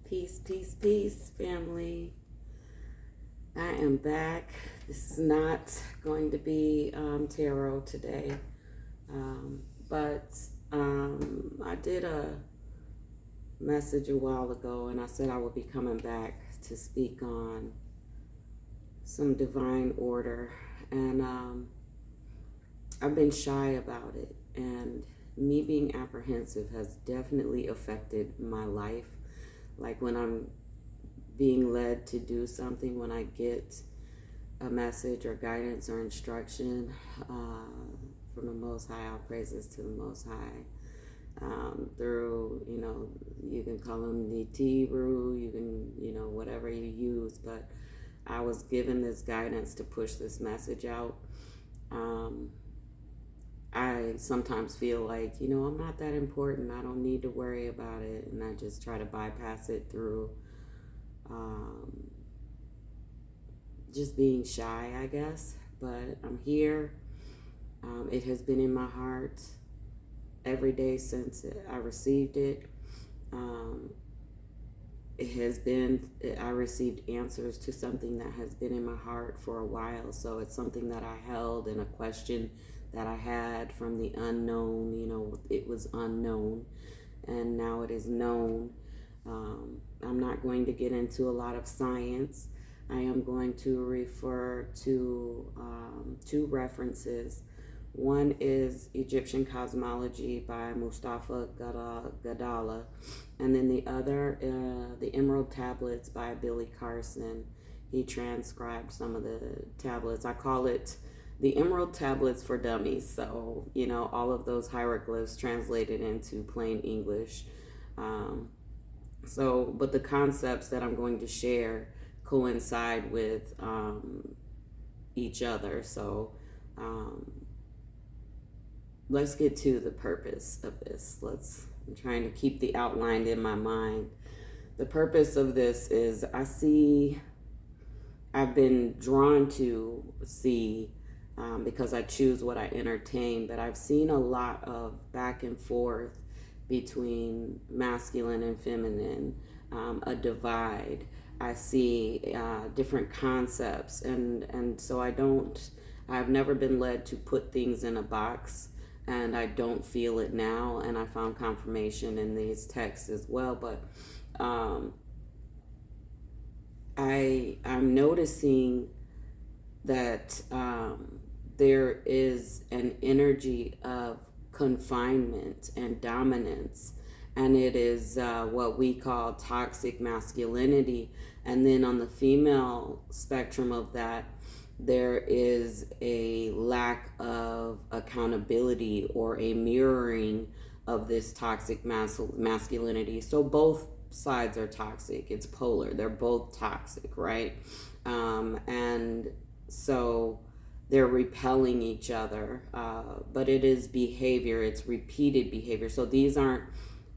Peace, peace, peace, family. I am back. This is not going to be tarot today, but I did a message a while ago and I said I would be coming back to speak on some divine order. And I've been shy about it. And me being apprehensive has definitely affected my life. Like when I'm being led to do something, when I get a message or guidance or instruction from the Most High, all praises to the Most High. Through, you can call them the Tiru, you can, whatever you use, but I was given this guidance to push this message out. I sometimes feel like, I'm not that important. I don't need to worry about it. And I just try to bypass it through just being shy, I guess. But I'm here. It has been in my heart every day since I received it. I received answers to something that has been in my heart for a while. So it's something that I held, and a question that I had from the unknown. It was unknown and now it is known. I'm not going to get into a lot of science. I am going to refer to two references. One is Egyptian Cosmology by Mustafa Gadala, and then the other, the Emerald Tablets by Billy Carson. He transcribed some of the tablets. I call it the Emerald Tablets for Dummies. So, all of those hieroglyphs translated into plain English. But the concepts that I'm going to share coincide with each other. So, let's get to the purpose of this. I'm trying to keep the outline in my mind. The purpose of this is I've been drawn to see, because I choose what I entertain, but I've seen a lot of back and forth between masculine and feminine, a divide. I see different concepts, and so I've never been led to put things in a box, and I don't feel it now, and I found confirmation in these texts as well. But I'm noticing that there is an energy of confinement and dominance, and it is what we call toxic masculinity. And then on the female spectrum of that, there is a lack of accountability or a mirroring of this toxic masculinity. So both sides are toxic. It's polar. They're both toxic, right? And so they're repelling each other, but it is behavior. It's repeated behavior. So these aren't,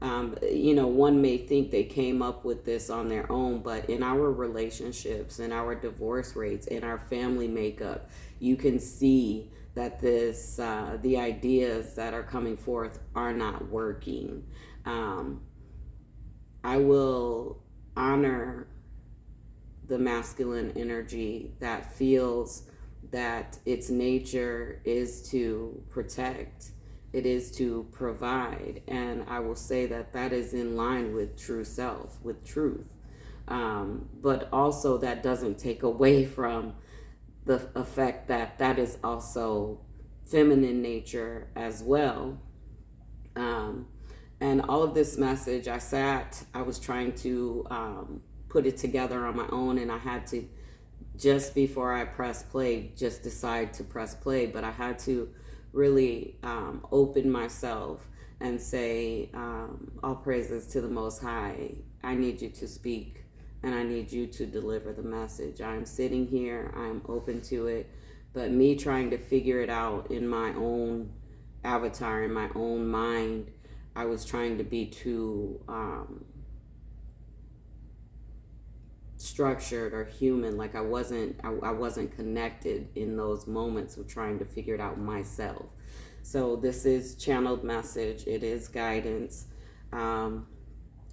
one may think they came up with this on their own, but in our relationships, in our divorce rates, in our family makeup, you can see that the ideas that are coming forth are not working. I will honor the masculine energy that feels that its nature is to protect, it is to provide, and I will say that is in line with true self, with truth. But also that doesn't take away from the effect that is also feminine nature as well. And all of this message, I was trying to put it together on my own, and I had to, just before I press play, just decide to press play, but I had to really open myself and say, all praises to the Most High. I need you to speak, and I need you to deliver the message. I'm sitting here, I'm open to it, but me trying to figure it out in my own avatar, in my own mind, I was trying to be too structured or human. Like I wasn't connected in those moments of trying to figure it out myself. So this is channeled message. It is guidance.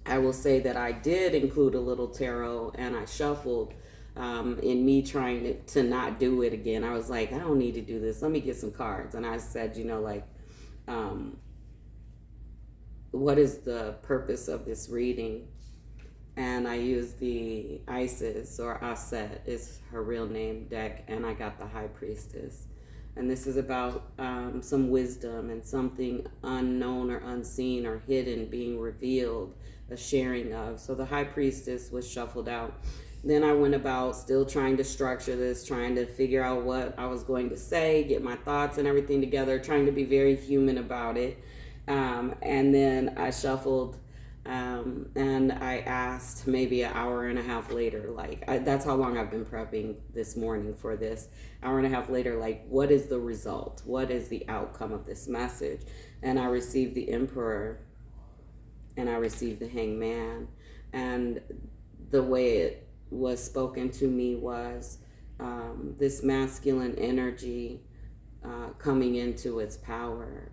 I will say that I did include a little tarot and I shuffled in me trying to not do it again. I was like, I don't need to do this. Let me get some cards. And I said, um, what is the purpose of this reading? And I used the Isis, or Aset is her real name, deck, and I got the High Priestess. And this is about some wisdom and something unknown or unseen or hidden being revealed, a sharing of. So the High Priestess was shuffled out. Then I went about still trying to structure this, trying to figure out what I was going to say, get my thoughts and everything together, trying to be very human about it. And then I shuffled and I asked maybe an hour and a half later, that's how long I've been prepping this morning for this. Hour and a half later, what is the result? What is the outcome of this message? And I received the Emperor and I received the Hangman. And the way it was spoken to me was this masculine energy coming into its power,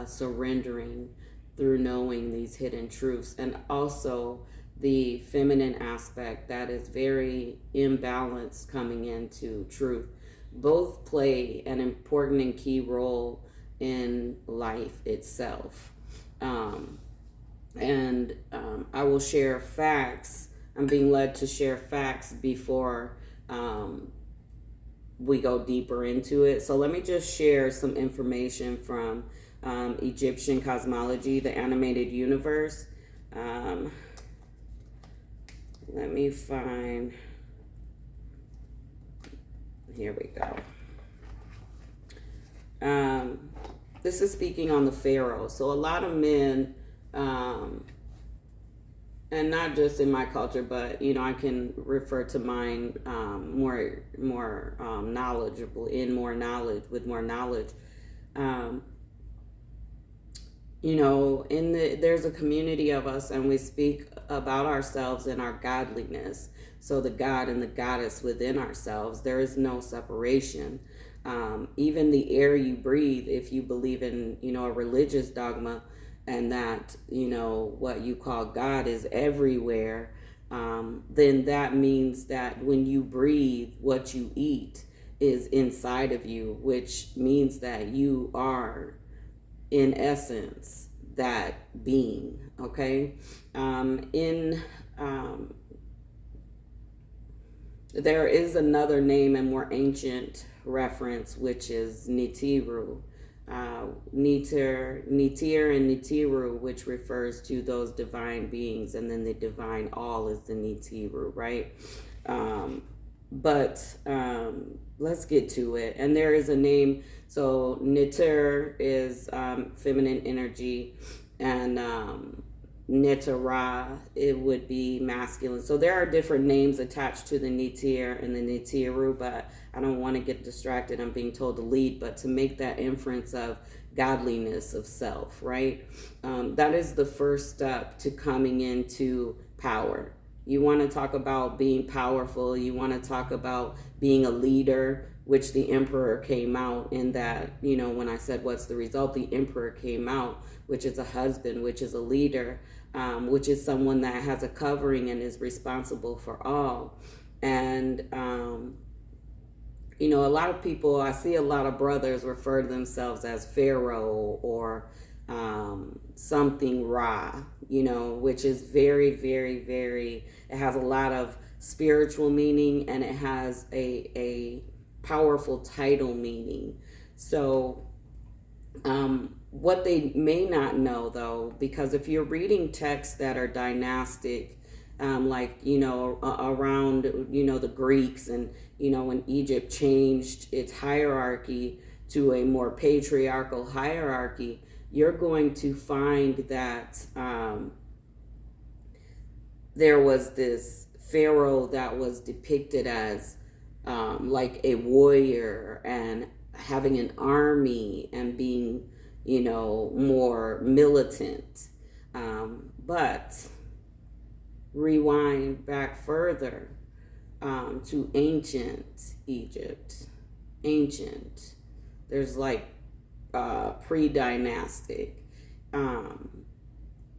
surrendering through knowing these hidden truths, and also the feminine aspect that is very imbalanced coming into truth. Both play an important and key role in life itself. I will share facts. I'm being led to share facts before we go deeper into it. So let me just share some information from Egyptian cosmology, the animated universe. Let me find, here we go. This is speaking on the pharaoh. So a lot of men, and not just in my culture, but I can refer to mine more knowledgeable, with more knowledge. There's a community of us, and we speak about ourselves and our godliness. So the God and the goddess within ourselves, there is no separation. Even the air you breathe, if you believe in, a religious dogma, and that, what you call God is everywhere, then that means that when you breathe, what you eat is inside of you, which means that you are, in essence, that being, okay? There is another name and more ancient reference, which is Nitiru. Nitir and Nitiru, which refers to those divine beings, and then the divine all is the Nitiru, right? But let's get to it. And there is a name. So Nitir is feminine energy, and Netara, it would be masculine. So there are different names attached to the Nitir and the Nitiru, but I don't want to get distracted. I'm being told to lead, but to make that inference of godliness of self, right? That is the first step to coming into power. You want to talk about being powerful. You want to talk about being a leader, which the Emperor came out in that, when I said, what's the result? The Emperor came out, which is a husband, which is a leader, which is someone that has a covering and is responsible for all. And, a lot of people, I see a lot of brothers refer to themselves as Pharaoh or something Ra, which is very, very, very, it has a lot of spiritual meaning, and it has a powerful title meaning. So what they may not know, though, because if you're reading texts that are dynastic, around, the Greeks, and, when Egypt changed its hierarchy to a more patriarchal hierarchy, you're going to find that there was this pharaoh that was depicted as like a warrior and having an army and being, more militant. But rewind back further to ancient Egypt. There's pre-dynastic.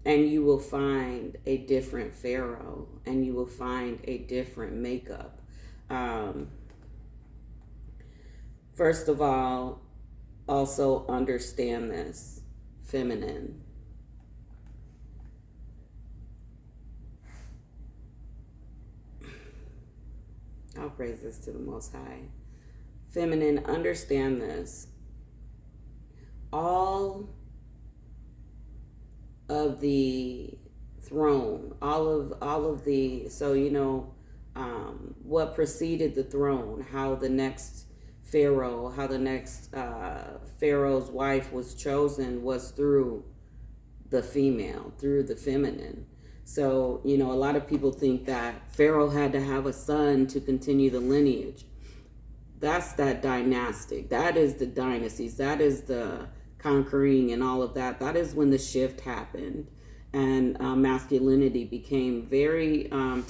And you will find a different Pharaoh, and you will find a different makeup. Um, First of all, also understand this feminine. I'll praise this to the Most High. Feminine, understand this. All of the throne, all of the, so what preceded the throne, how the next Pharaoh, how the next Pharaoh's wife was chosen was through the female, through the feminine. So, a lot of people think that Pharaoh had to have a son to continue the lineage. That's that dynastic. That is the dynasties. That is the conquering and all of that. That is when the shift happened, and masculinity became very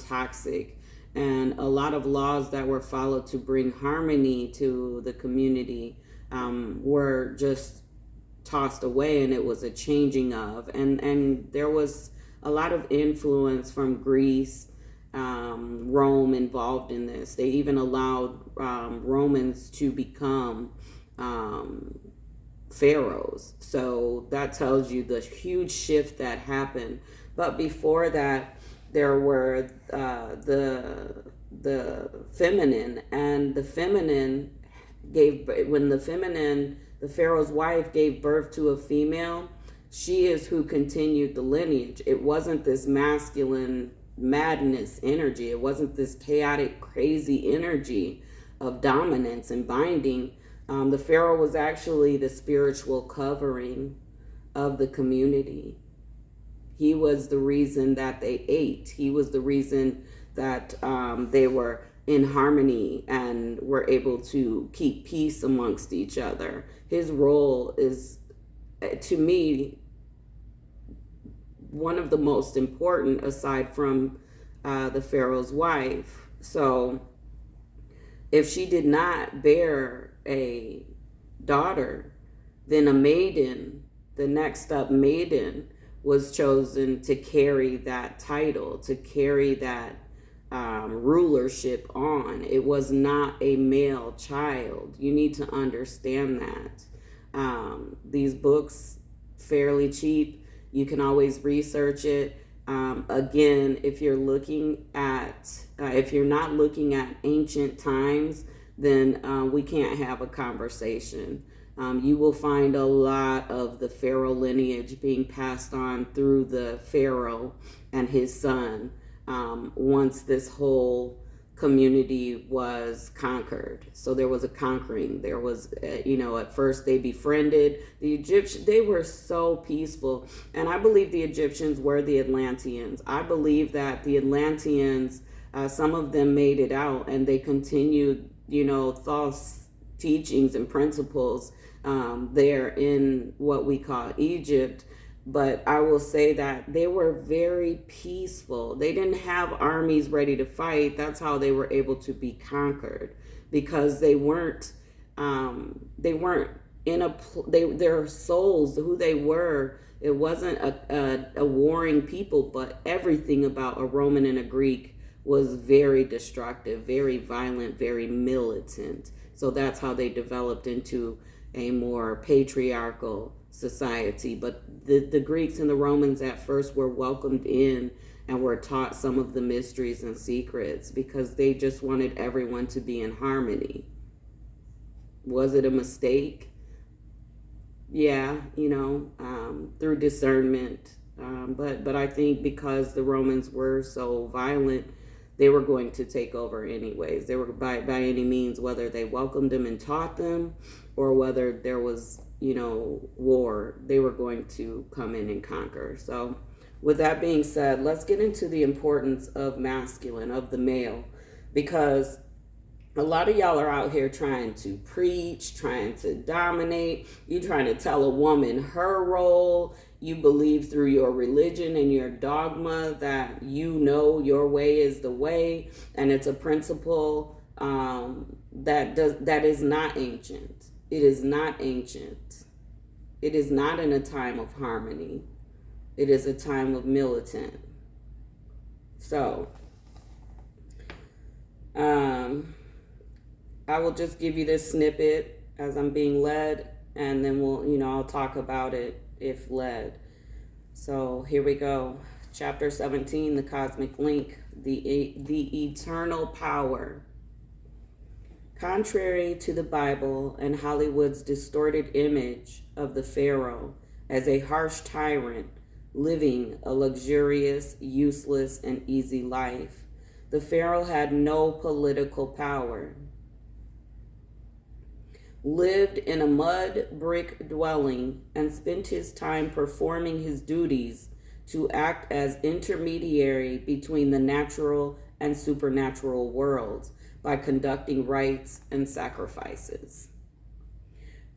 toxic, and a lot of laws that were followed to bring harmony to the community were just tossed away, and it was a changing of, and there was a lot of influence from Greece, Rome involved in this. They even allowed Romans to become pharaohs. So that tells you the huge shift that happened. But before that, there were the feminine, and the feminine the Pharaoh's wife gave birth to a female, she is who continued the lineage. It wasn't this masculine madness energy. It wasn't this chaotic, crazy energy of dominance and binding. The Pharaoh was actually the spiritual covering of the community. He was the reason that they ate. He was the reason that they were in harmony and were able to keep peace amongst each other. His role is, to me, one of the most important, aside from the Pharaoh's wife. So if she did not bear a daughter, then a maiden, the next up maiden, was chosen to carry that title, to carry that rulership on. It was not a male child. You need to understand that. These books, fairly cheap. You can always research it. Again, if you're not looking at ancient times, then we can't have a conversation. You will find a lot of the Pharaoh lineage being passed on through the Pharaoh and his son once this whole community was conquered. So there was a conquering. There was, at first they befriended the Egyptians. They were so peaceful. And I believe the Egyptians were the Atlanteans. I believe that the Atlanteans, some of them made it out, and they continued, false teachings and principles there in what we call Egypt. But I will say that they were very peaceful. They didn't have armies ready to fight. That's how they were able to be conquered, because they weren't their souls, who they were. It wasn't a warring people, but everything about a Roman and a Greek was very destructive, very violent, very militant. So that's how they developed into a more patriarchal society. But the Greeks and the Romans at first were welcomed in and were taught some of the mysteries and secrets, because they just wanted everyone to be in harmony. Was it a mistake? Yeah, through discernment. But I think because the Romans were so violent, they were going to take over anyways. They were by any means, whether they welcomed them and taught them, or whether there was, war, they were going to come in and conquer. So with that being said, let's get into the importance of masculine, of the male, because a lot of y'all are out here trying to preach, trying to dominate. You trying to tell a woman her role. You believe through your religion and your dogma that your way is the way, and it's a principle that is not ancient. It is not ancient. It is not in a time of harmony. It is a time of militant. So, I will just give you this snippet as I'm being led, and then I'll talk about it if led. So here we go. Chapter 17, the cosmic link, the eternal power. Contrary to the Bible and Hollywood's distorted image of the Pharaoh as a harsh tyrant living a luxurious, useless, and easy life, the Pharaoh had no political power. Lived in a mud brick dwelling and spent his time performing his duties to act as intermediary between the natural and supernatural worlds by conducting rites and sacrifices.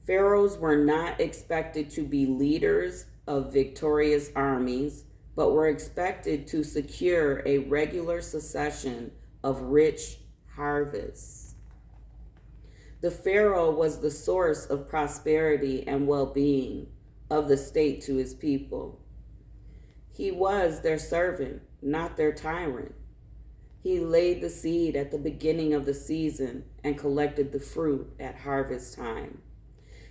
Pharaohs were not expected to be leaders of victorious armies, but were expected to secure a regular succession of rich harvests. The Pharaoh was the source of prosperity and well-being of the state to his people. He was their servant, not their tyrant. He laid the seed at the beginning of the season and collected the fruit at harvest time.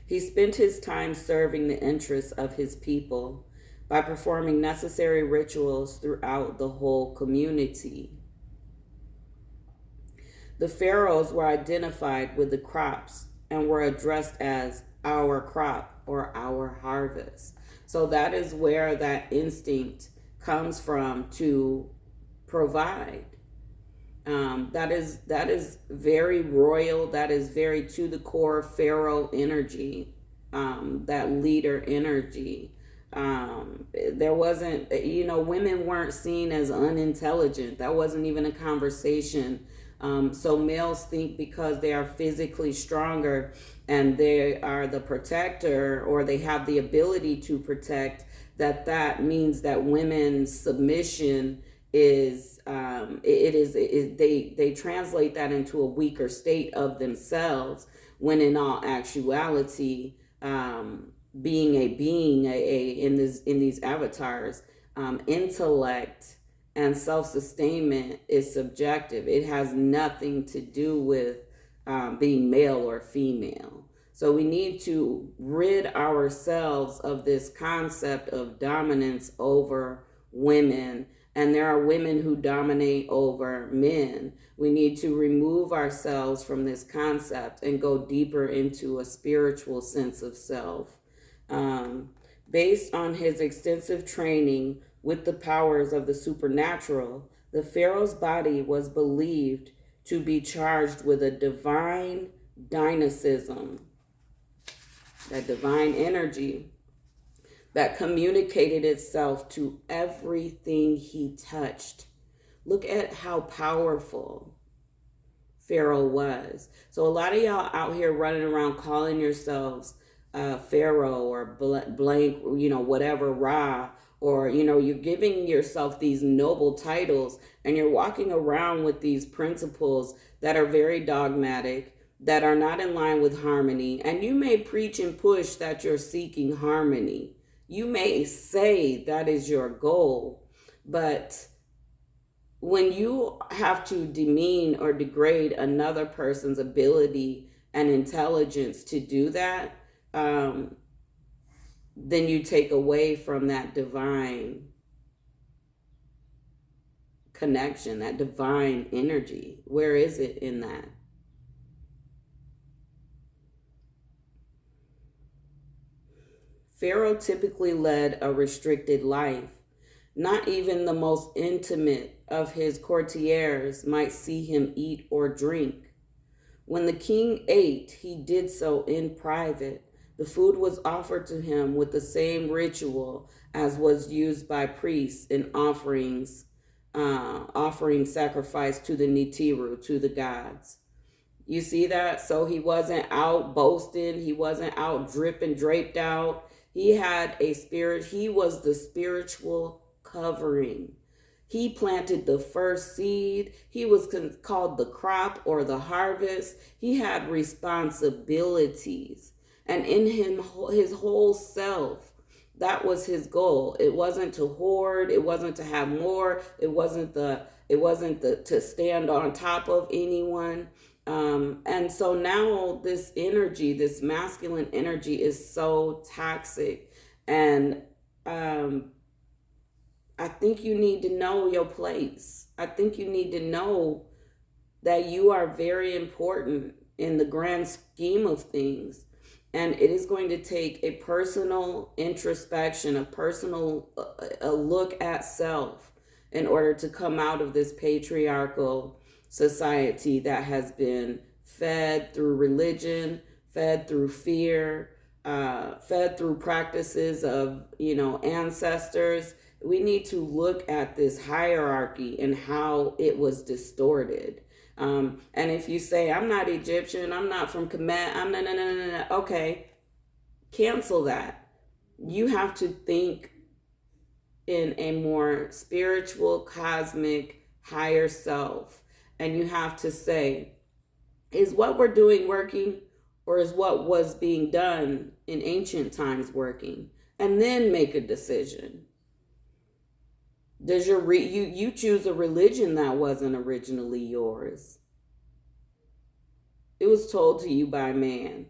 He spent his time serving the interests of his people by performing necessary rituals throughout the whole community. The pharaohs were identified with the crops and were addressed as our crop or our harvest. So that is where that instinct comes from to provide. That is very royal. That is very to the core pharaoh energy, that leader energy. There wasn't, women weren't seen as unintelligent. That wasn't even a conversation. So males think because they are physically stronger and they are the protector, or they have the ability to protect, that means that women's submission is they translate that into a weaker state of themselves, when in all actuality, being in these avatars, intellect and self-sustainment is subjective. It has nothing to do with being male or female. So we need to rid ourselves of this concept of dominance over women. And there are women who dominate over men. We need to remove ourselves from this concept and go deeper into a spiritual sense of self. Based on his extensive training with the powers of the supernatural, the pharaoh's body was believed to be charged with a divine dynamism, that divine energy that communicated itself to everything he touched. Look at how powerful Pharaoh was. So a lot of y'all out here running around calling yourselves Pharaoh or blank, whatever, Ra, or, you're giving yourself these noble titles and you're walking around with these principles that are very dogmatic, that are not in line with harmony. And you may preach and push that you're seeking harmony. You may say that is your goal, but when you have to demean or degrade another person's ability and intelligence to do that, then you take away from that divine connection, that divine energy. Where is it in that? Pharaoh typically led a restricted life. Not even the most intimate of his courtiers might see him eat or drink. When the king ate, he did so in private. The food was offered to him with the same ritual as was used by priests in offering sacrifice to the Nitiru, to the gods. You see that? So he wasn't out boasting. He wasn't out dripping, draped out. He had a spirit. He was the spiritual covering. He planted the first seed. He was called the crop or the harvest. He had responsibilities. And in him, his whole self That was his goal. It wasn't to hoard, it wasn't to have more, it wasn't the to stand on top of anyone. And so now this energy, this masculine energy, is so toxic. And um, I think you need to know your place. I think you need to know that you are very important in the grand scheme of things. And it is going to take a personal introspection, a personal a look at self in order to come out of this patriarchal society that has been fed through religion, fed through fear, fed through practices of, ancestors. We need to look at this hierarchy and how it was distorted. And if you say, I'm not Egyptian, I'm not from Kemet, I'm no, okay, cancel that. You have to think in a more spiritual, cosmic, higher self. And you have to say, is what we're doing working, or is what was being done in ancient times working? And then make a decision. Does you choose a religion that wasn't originally yours? It was told to you by man.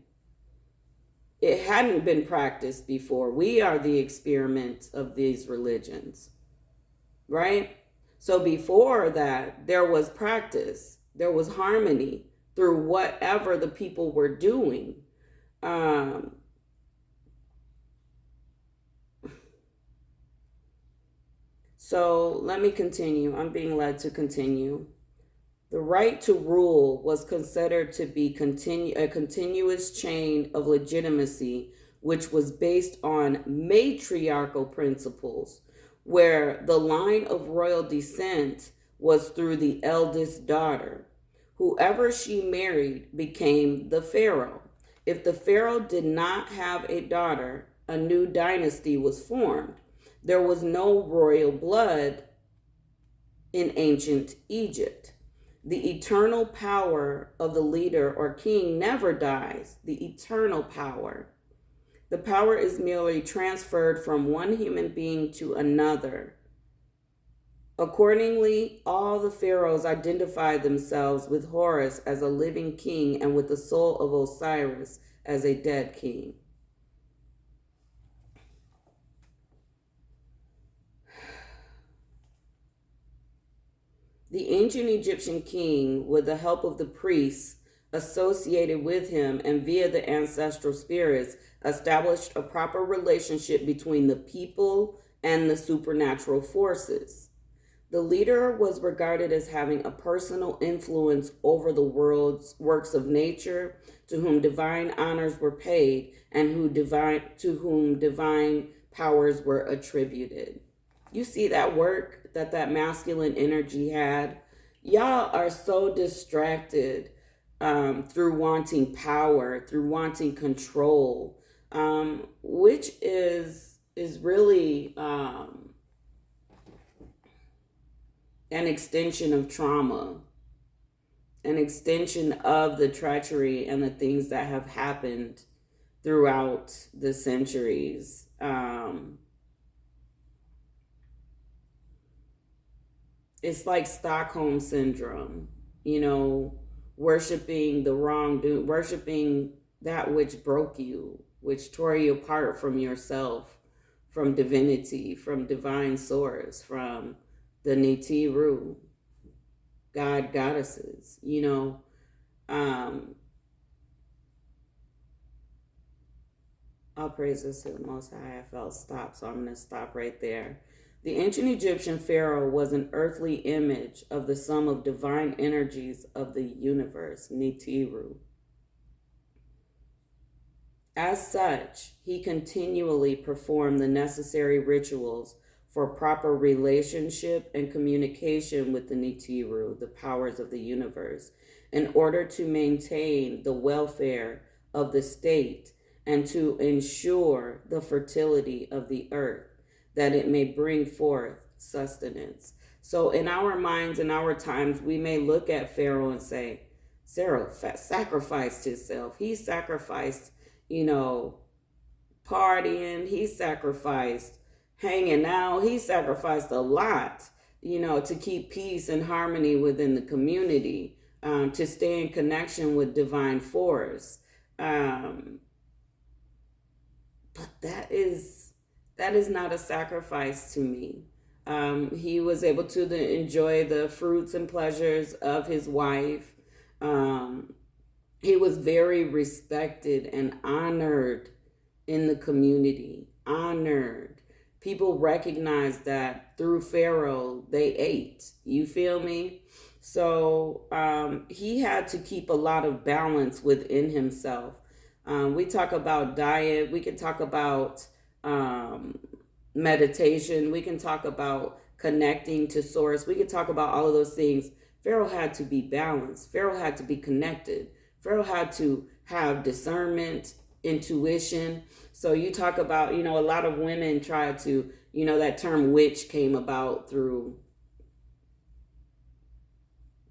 It hadn't been practiced before. We are the experiment of these religions, right? So before that, there was practice, there was harmony through whatever the people were doing. So let me continue. I'm being led to continue. The right to rule was considered to be a continuous chain of legitimacy, which was based on matriarchal principles, where the line of royal descent was through the eldest daughter. Whoever she married became the pharaoh. If the pharaoh did not have a daughter, a new dynasty was formed. There was no royal blood in ancient Egypt. The eternal power of the leader or king never dies. The eternal power. The power is merely transferred from one human being to another. Accordingly, all the pharaohs identified themselves with Horus as a living king and with the soul of Osiris as a dead king. The ancient Egyptian king, with the help of the priests associated with him and via the ancestral spirits, established a proper relationship between the people and the supernatural forces. The leader was regarded as having a personal influence over the world's works of nature, to whom divine honors were paid and to whom divine powers were attributed. You see that work that masculine energy had? Y'all are so distracted through wanting power, through wanting control, which is really an extension of trauma, an extension of the treachery and the things that have happened throughout the centuries. It's like Stockholm syndrome, worshiping the wrongdoing, worshiping that which broke you, which tore you apart from yourself, from divinity, from divine source, from the Nitiru, God, goddesses, All praises to the Most High. I felt stop, so I'm going to stop right there. The ancient Egyptian pharaoh was an earthly image of the sum of divine energies of the universe, Nitiru. As such, he continually performed the necessary rituals for proper relationship and communication with the Nitiru, the powers of the universe, in order to maintain the welfare of the state and to ensure the fertility of the earth, that it may bring forth sustenance. So in our minds, in our times, we may look at Pharaoh and say, Pharaoh sacrificed himself. He sacrificed, partying. He sacrificed hanging out. He sacrificed a lot, to keep peace and harmony within the community, to stay in connection with divine force. Um, but that is not a sacrifice to me. He was able to enjoy the fruits and pleasures of his wife. Um, he was very respected and honored in the community. Honored. People recognized that through Pharaoh, they ate. You feel me? So he had to keep a lot of balance within himself. We talk about diet. We can talk about um, meditation. We can talk about connecting to source. We can talk about all of those things. Pharaoh had to be balanced. Pharaoh had to be connected. Pharaoh had to have discernment, intuition. So you talk about, a lot of women try to, that term witch came about through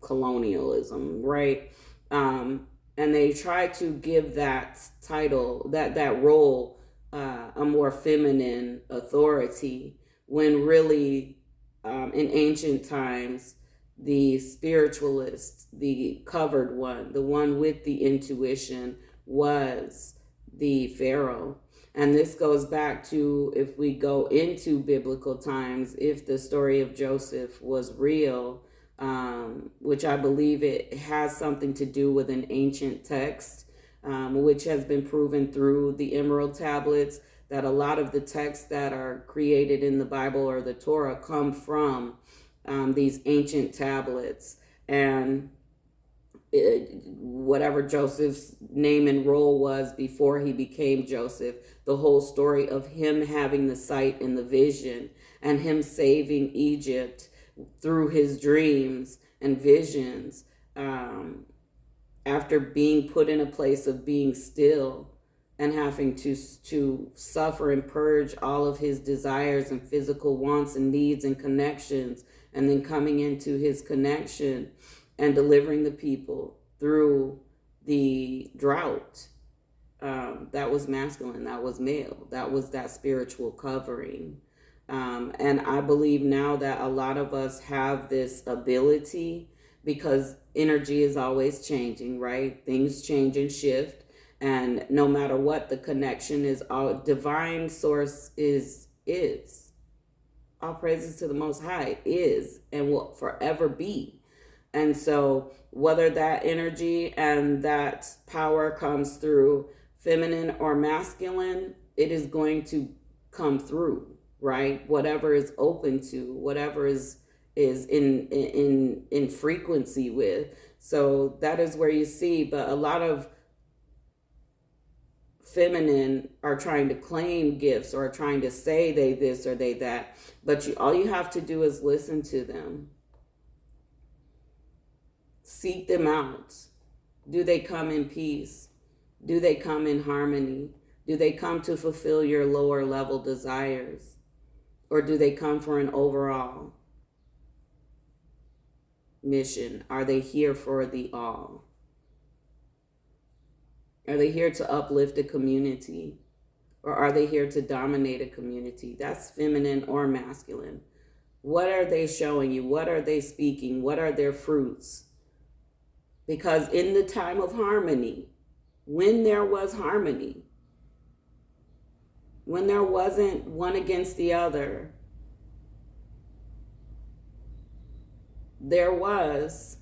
colonialism, right? And they try to give that title, that role, a more feminine authority, when really, in ancient times, the spiritualist, the covered one, the one with the intuition, was the Pharaoh. And this goes back to, if we go into biblical times, if the story of Joseph was real, which I believe it has something to do with an ancient text, which has been proven through the Emerald tablets, that a lot of the texts that are created in the Bible or the Torah come from these ancient tablets. And whatever Joseph's name and role was before he became Joseph, the whole story of him having the sight and the vision and him saving Egypt through his dreams and visions, after being put in a place of being still and having to suffer and purge all of his desires and physical wants and needs and connections, and then coming into his connection and delivering the people through the drought. That was masculine, that was male, that was that spiritual covering. And I believe now that a lot of us have this ability, because energy is always changing, right? Things change and shift. And no matter what the connection is, all divine source is. All praises to the Most High is and will forever be. And so whether that energy and that power comes through feminine or masculine, it is going to come through, right? Whatever is open to, whatever is in frequency with. So that is where you see, but a lot of feminine are trying to claim gifts or trying to say they this or they that, but all you have to do is listen to them. Seek them out. Do they come in peace? Do they come in harmony? Do they come to fulfill your lower level desires? Or do they come for an overall mission? Are they here for the all? Are they here to uplift a community? Or are they here to dominate a community? That's feminine or masculine. What are they showing you? What are they speaking? What are their fruits? Because in the time of harmony, when there was harmony, when there wasn't one against the other, there was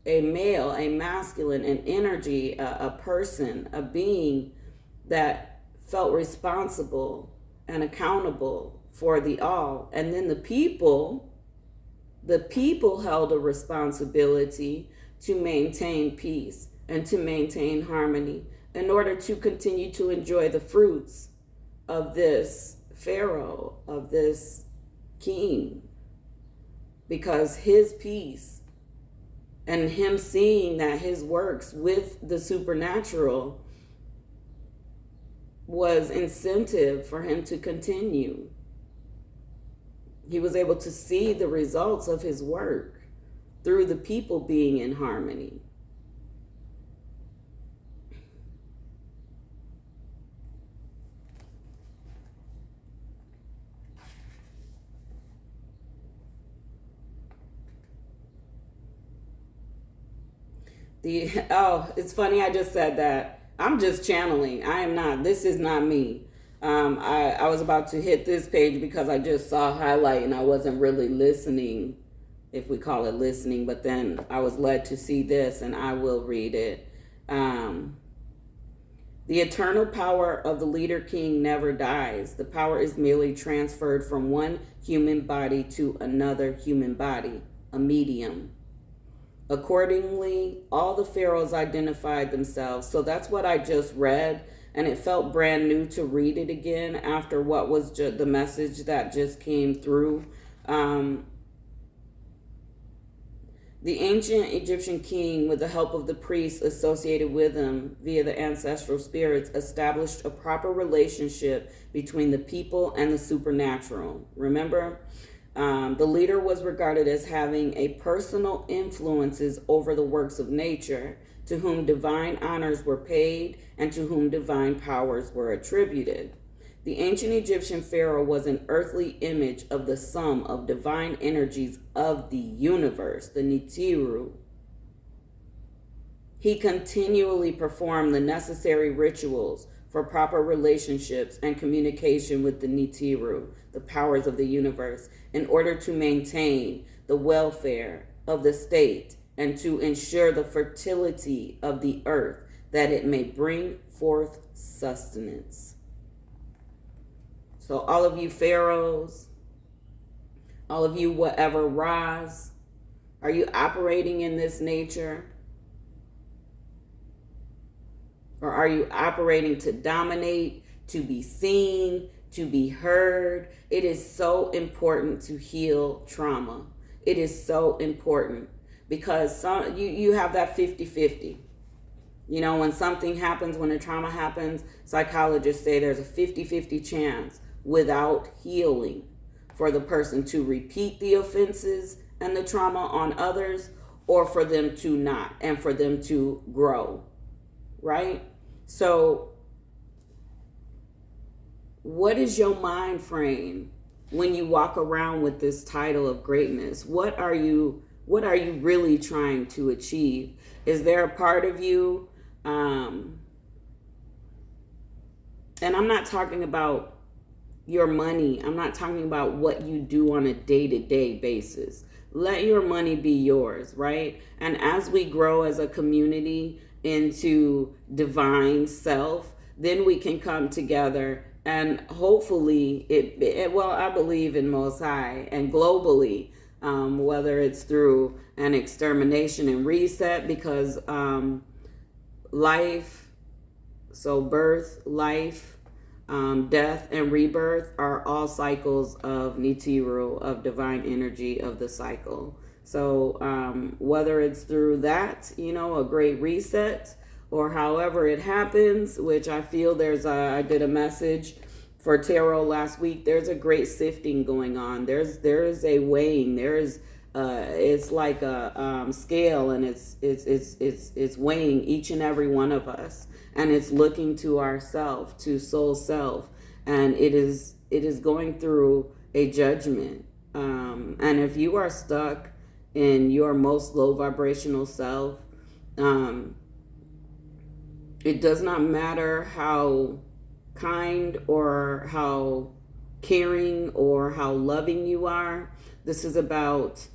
a male, a masculine, an energy, a person, a being that felt responsible and accountable for the all. And then the people held a responsibility to maintain peace and to maintain harmony in order to continue to enjoy the fruits of this Pharaoh, of this king. Because his peace and him seeing that his works with the supernatural was incentive for him to continue. He was able to see the results of his work through the people being in harmony. It's funny I just said that. I'm just channeling. I am not. This is not me. I was about to hit this page because I just saw highlight and I wasn't really listening, if we call it listening. But then I was led to see this, and I will read it. The eternal power of the leader king never dies. The power is merely transferred from one human body to another human body, a medium. Accordingly, all the pharaohs identified themselves. So that's what I just read, and it felt brand new to read it again after what was the message that just came through. The ancient Egyptian king, with the help of the priests associated with him via the ancestral spirits, established a proper relationship between the people and the supernatural. Remember? The leader was regarded as having a personal influences over the works of nature, to whom divine honors were paid and to whom divine powers were attributed. The ancient Egyptian pharaoh was an earthly image of the sum of divine energies of the universe, the Nibiru. He continually performed the necessary rituals for proper relationships and communication with the Nibiru, the powers of the universe, in order to maintain the welfare of the state and to ensure the fertility of the earth, that it may bring forth sustenance. So all of you pharaohs, all of you whatever Ras, are you operating in this nature? Or are you operating to dominate, to be seen, to be heard? It is so important to heal trauma. It is so important because you have that 50-50. You know, when something happens, when a trauma happens, psychologists say there's a 50-50 chance without healing for the person to repeat the offenses and the trauma on others, or for them to not, and for them to grow, right? So what is your mind frame when you walk around with this title of greatness? What are you really trying to achieve? Is there a part of you, and I'm not talking about your money. I'm not talking about what you do on a day-to-day basis. Let your money be yours, right? And as we grow as a community into divine self, then we can come together and hopefully I believe in Most High and globally, whether it's through an extermination and reset, because life, so birth, life, death, and rebirth are all cycles of Nibiru, of divine energy of the cycle. So whether it's through that, a great reset, or however it happens, which I feel I did a message for tarot last week. There's a great sifting going on. There's a weighing. It's like a scale, and it's weighing each and every one of us, and it's looking to ourself, to soul self, and it is going through a judgment. And if you are stuck in your most low vibrational self, it does not matter how kind or how caring or how loving you are. This is about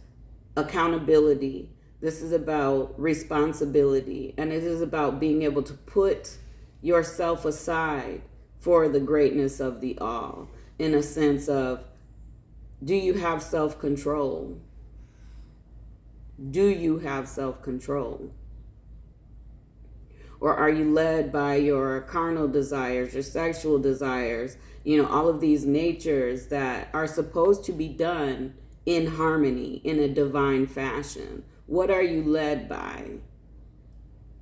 accountability. This is about responsibility. And it is about being able to put yourself aside for the greatness of the all, in a sense of, do you have self-control? Do you have self-control? Or are you led by your carnal desires, your sexual desires, all of these natures that are supposed to be done in harmony, in a divine fashion? What are you led by?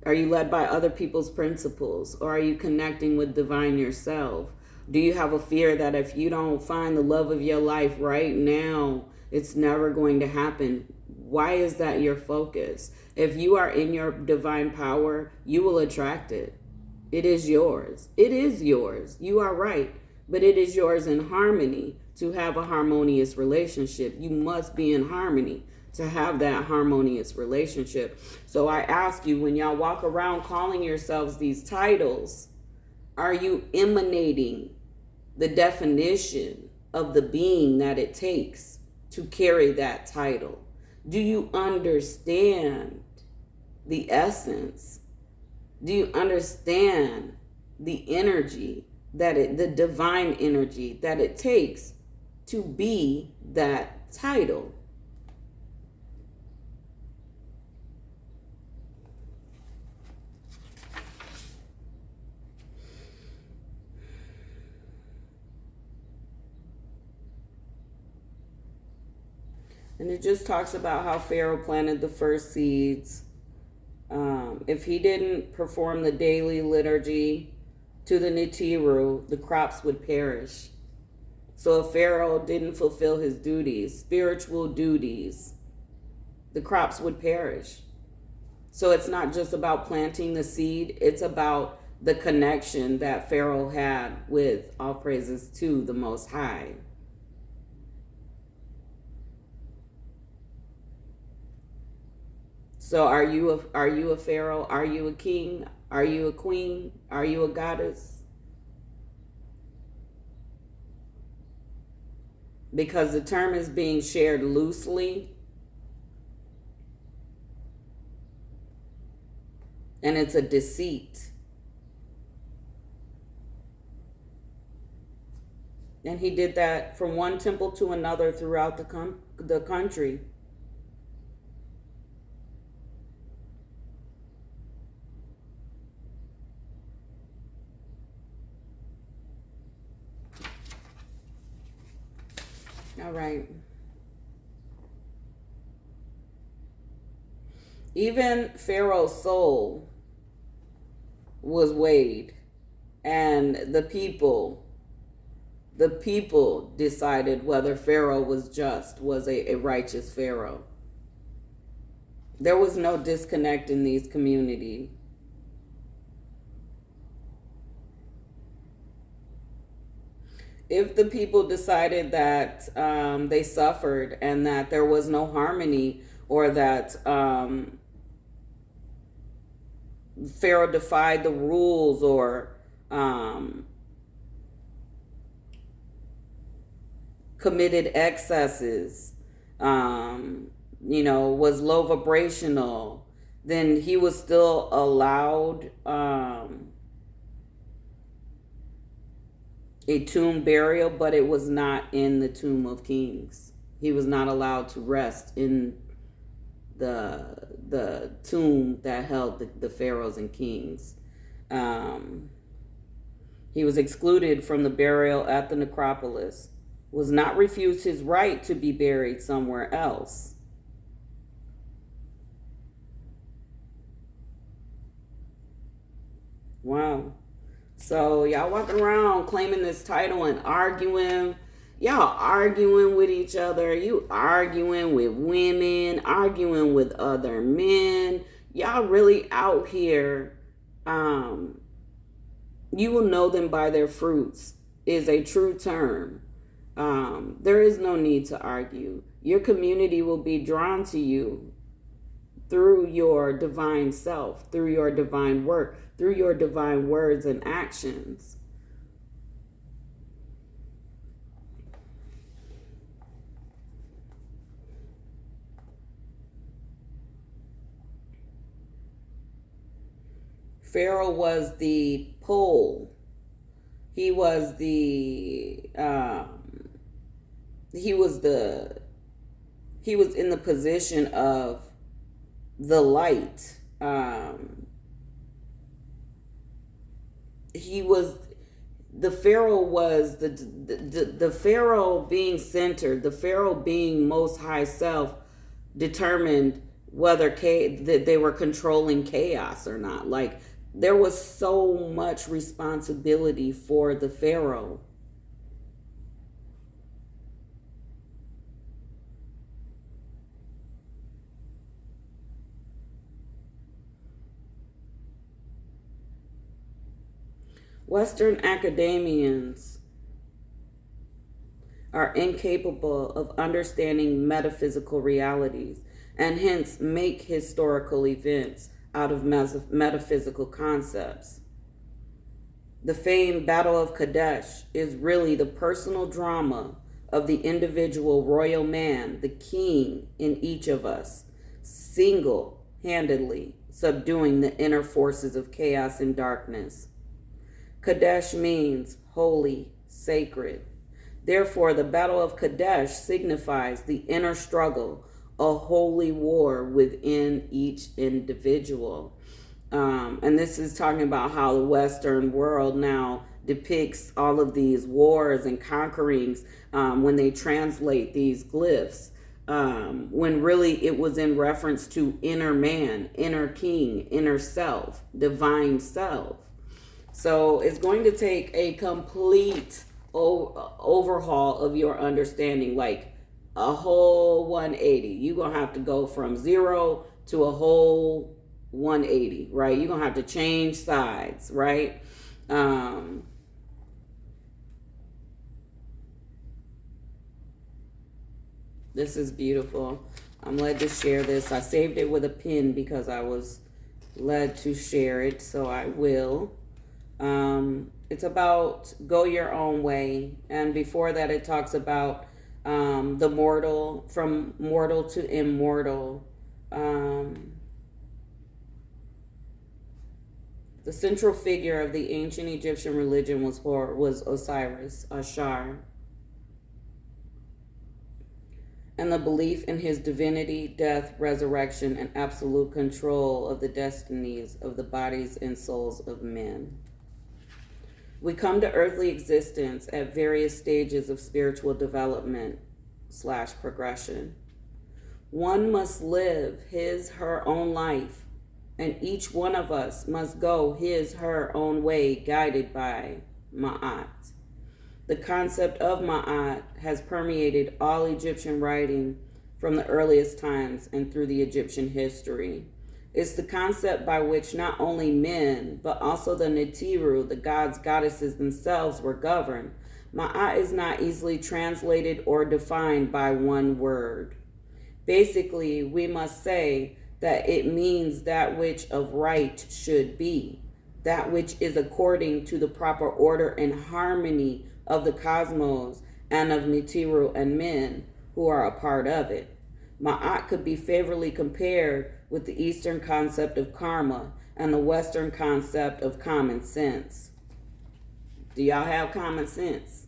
Are you led by other people's principles? Or are you connecting with divine yourself? Do you have a fear that if you don't find the love of your life right now, it's never going to happen? Why is that your focus? If you are in your divine power, you will attract it. It is yours. It is yours. You are right. But it is yours in harmony to have a harmonious relationship. You must be in harmony to have that harmonious relationship. So I ask you, when y'all walk around calling yourselves these titles, are you emanating the definition of the being that it takes to carry that title? Do you understand the essence? Do you understand the energy the divine energy that it takes to be that title? And it just talks about how Pharaoh planted the first seeds. If he didn't perform the daily liturgy to the Nitiru, the crops would perish. So if Pharaoh didn't fulfill his duties, spiritual duties, the crops would perish. So it's not just about planting the seed, it's about the connection that Pharaoh had with, all praises to the Most High. So are you a pharaoh? Are you a king? Are you a queen? Are you a goddess? Because the term is being shared loosely, and it's a deceit. And he did that from one temple to another throughout the country. All right. Even Pharaoh's soul was weighed, and the people decided whether Pharaoh was just, was a righteous Pharaoh. There was no disconnect in these communities. If the people decided that they suffered and that there was no harmony, or that Pharaoh defied the rules, or committed excesses, was low vibrational, then he was still allowed a tomb burial, but it was not in the tomb of kings. He was not allowed to rest in the tomb that held the pharaohs and kings. He was excluded from the burial at the necropolis, was not refused his right to be buried somewhere else. Wow. So y'all walking around claiming this title and arguing. Y'all arguing with each other. You arguing with women, arguing with other men. Y'all really out here. You will know them by their fruits is a true term. There is no need to argue. Your community will be drawn to you through your divine self, through your divine work, through your divine words and actions. Pharaoh was the pole. He was in the position of the light. The Pharaoh was the Pharaoh being centered, the Pharaoh being most high self, determined whether they were controlling chaos or not. Like, there was so much responsibility for the Pharaoh. Western academians are incapable of understanding metaphysical realities. and hence make historical events out of metaphysical concepts. The famed Battle of Kadesh is really the personal drama of the individual royal man, the king in each of us, single-handedly subduing the inner forces of chaos and darkness. Kadesh means holy, sacred. Therefore, the Battle of Kadesh signifies the inner struggle, a holy war within each individual. And this is talking about how the Western world now depicts all of these wars and conquerings when they translate these glyphs, when really it was in reference to inner man, inner king, inner self, divine self. So it's going to take a complete overhaul of your understanding, like a whole 180. You're going to have to go from 0 to a whole 180, right? You're going to have to change sides, right? This is beautiful. I'm led to share this. I saved it with a pin because I was led to share it, so I will. It's about go your own way. And before that, it talks about the mortal, from mortal to immortal. The central figure of the ancient Egyptian religion was Osiris, Ashar. And the belief in his divinity, death, resurrection, and absolute control of the destinies of the bodies and souls of men. We come to earthly existence at various stages of spiritual development / progression. One must live her own life, and each one of us must go her own way, guided by Ma'at. The concept of Ma'at has permeated all Egyptian writing from the earliest times and through the Egyptian history. It's the concept by which not only men, but also the Netiru, the gods, goddesses themselves, were governed. Ma'at is not easily translated or defined by one word. Basically, we must say that it means that which of right should be, that which is according to the proper order and harmony of the cosmos and of Netiru and men who are a part of it. Ma'at could be favorably compared with the Eastern concept of karma and the Western concept of common sense. Do y'all have common sense?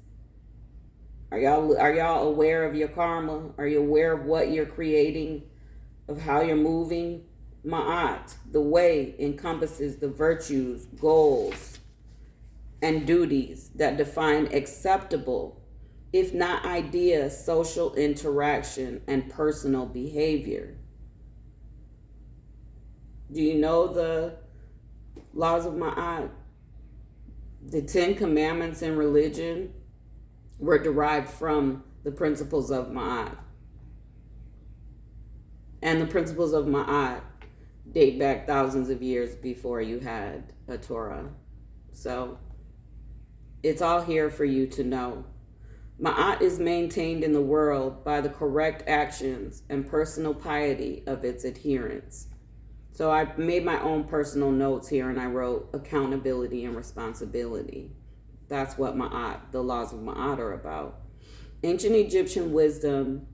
Are y'all aware of your karma? Are you aware of what you're creating, of how you're moving? Ma'at, the way, encompasses the virtues, goals, and duties that define acceptable, if not ideal, social interaction and personal behavior. Do you know the laws of Ma'at? The 10 commandments in religion were derived from the principles of Ma'at. And the principles of Ma'at date back thousands of years before you had a Torah. So it's all here for you to know. Ma'at is maintained in the world by the correct actions and personal piety of its adherents. So I made my own personal notes here and I wrote accountability and responsibility. That's what Ma'at, the laws of Ma'at, are about. Ancient Egyptian wisdom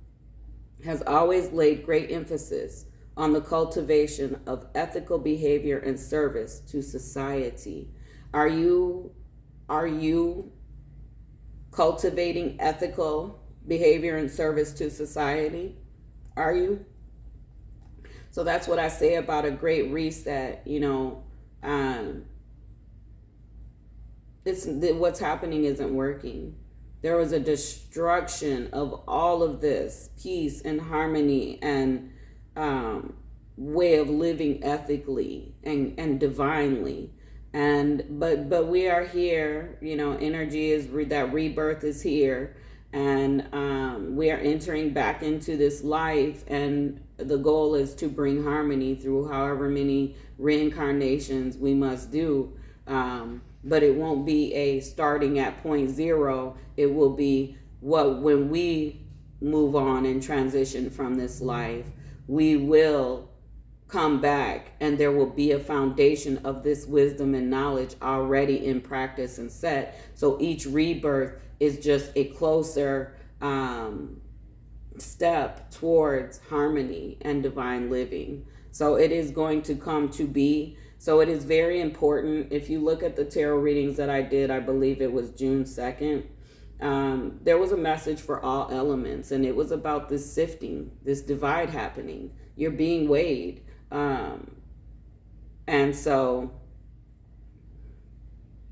has always laid great emphasis on the cultivation of ethical behavior and service to society. Are you cultivating ethical behavior and service to society? Are you? So that's what I say about a great reset. What's happening isn't working. There was a destruction of all of this peace and harmony and way of living ethically and divinely. But we are here. Energy is that rebirth is here, and we are entering back into this life, and the goal is to bring harmony through however many reincarnations we must do. But it won't be a starting at point zero. It will be when we move on and transition from this life, we will come back and there will be a foundation of this wisdom and knowledge already in practice and set. So each rebirth is just a closer step towards harmony and divine living. So it is going to come to be. So it is very important. If you look at the tarot readings that I did, I believe it was June 2nd, there was a message for all elements, and it was about this sifting, this divide happening. You're being weighed. And so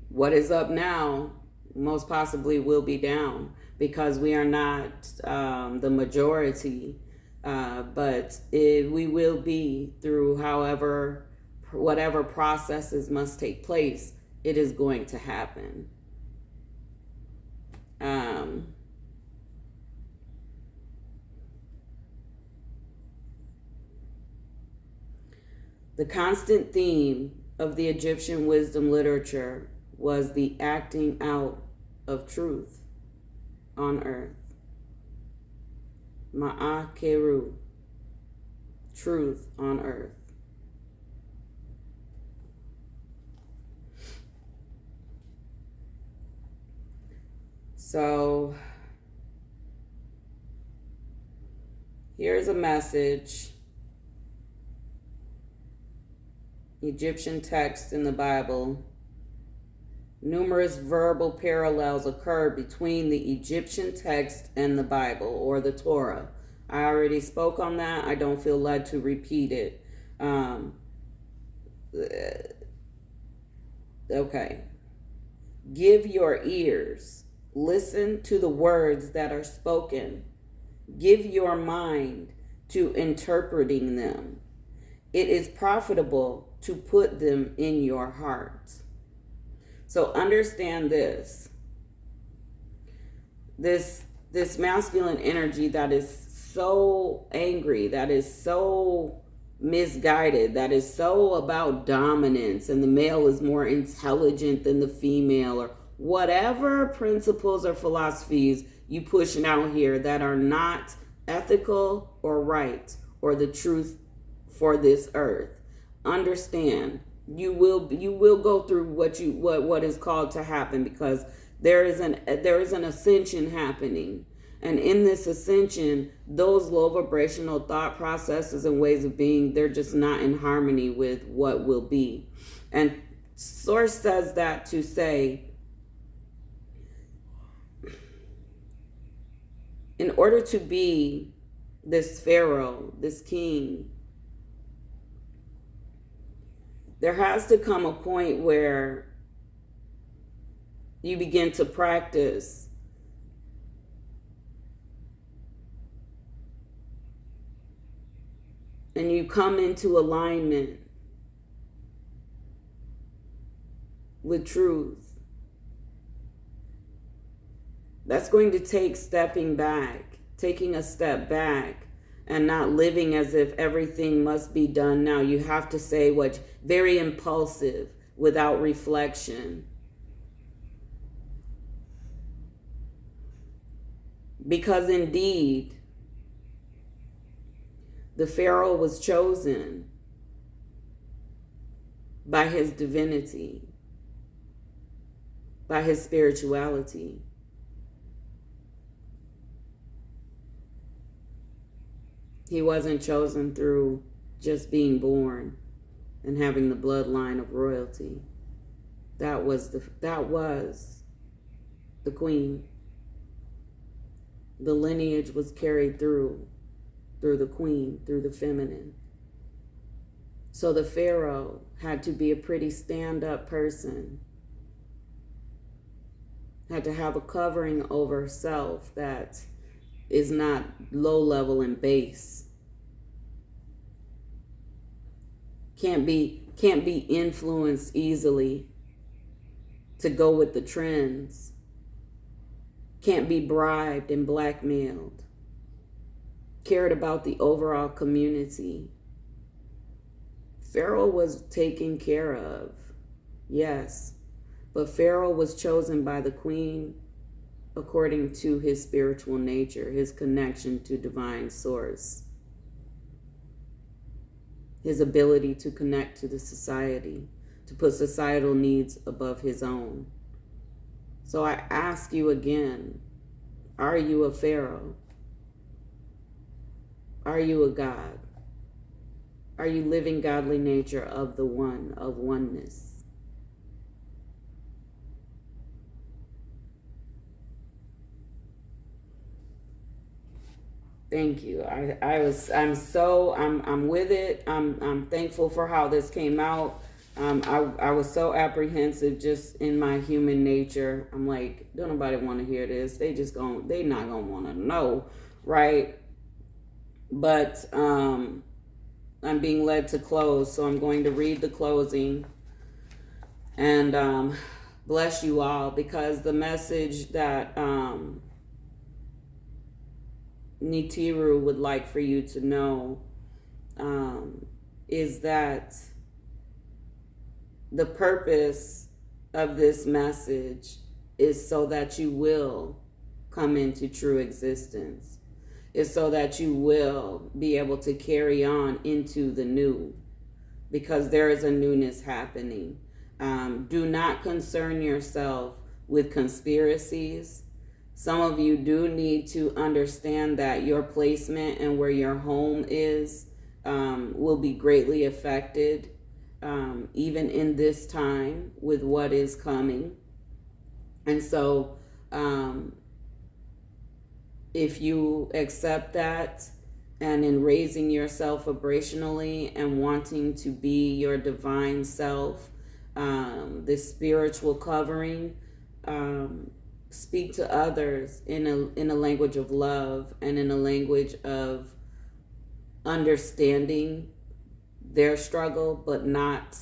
what is up now most possibly will be down, because we are not the majority, but we will be through whatever processes must take place. It is going to happen. The constant theme of the Egyptian wisdom literature was the acting out of truth on earth. Ma'akeru, truth on earth. So here's a message. Egyptian text in the Bible. Numerous verbal parallels occur between the Egyptian text and the Bible, or the Torah. I already spoke on that. I don't feel led to repeat it. Okay. Give your ears. Listen to the words that are spoken. Give your mind to interpreting them. It is profitable to put them in your heart. So understand this masculine energy that is so angry, that is so misguided, that is so about dominance, and the male is more intelligent than the female, or whatever principles or philosophies you pushing out here that are not ethical or right or the truth for this earth. Understand, you will go through what is called to happen, because there is an ascension happening. And in this ascension, those low vibrational thought processes and ways of being, they're just not in harmony with what will be. And Source says that to say, in order to be this pharaoh, this king, there has to come a point where you begin to practice and you come into alignment with truth. That's going to take stepping back, taking a step back, and not living as if everything must be done now. You have to say what's very impulsive without reflection. Because indeed, the Pharaoh was chosen by his divinity, by his spirituality. He wasn't chosen through just being born and having the bloodline of royalty. That was the queen. The lineage was carried through the queen, through the feminine. So the Pharaoh had to be a pretty stand-up person. Had to have a covering over self that is not low level and base. Can't be influenced easily to go with the trends. Can't be bribed and blackmailed. Cared about the overall community. Pharaoh was taken care of, yes, but Pharaoh was chosen by the queen according to his spiritual nature, his connection to divine source. his ability to connect to the society, to put societal needs above his own. So I ask you again, are you a Pharaoh? Are you a God? Are you living godly nature of the one, of oneness? Thank you. I'm with it. I'm thankful for how this came out. I was so apprehensive just in my human nature. I'm like, don't nobody want to hear this. They not gonna want to know, right? But I'm being led to close, so I'm going to read the closing and bless you all, because the message that Nitiru would like for you to know is that the purpose of this message is so that you will come into true existence. It's so that you will be able to carry on into the new, because there is a newness happening. Do not concern yourself with conspiracies. Some of you do need to understand that your placement and where your home is will be greatly affected, even in this time, with what is coming. And so if you accept that, and in raising yourself vibrationally and wanting to be your divine self, this spiritual covering, speak to others in a language of love and in a language of understanding their struggle, but not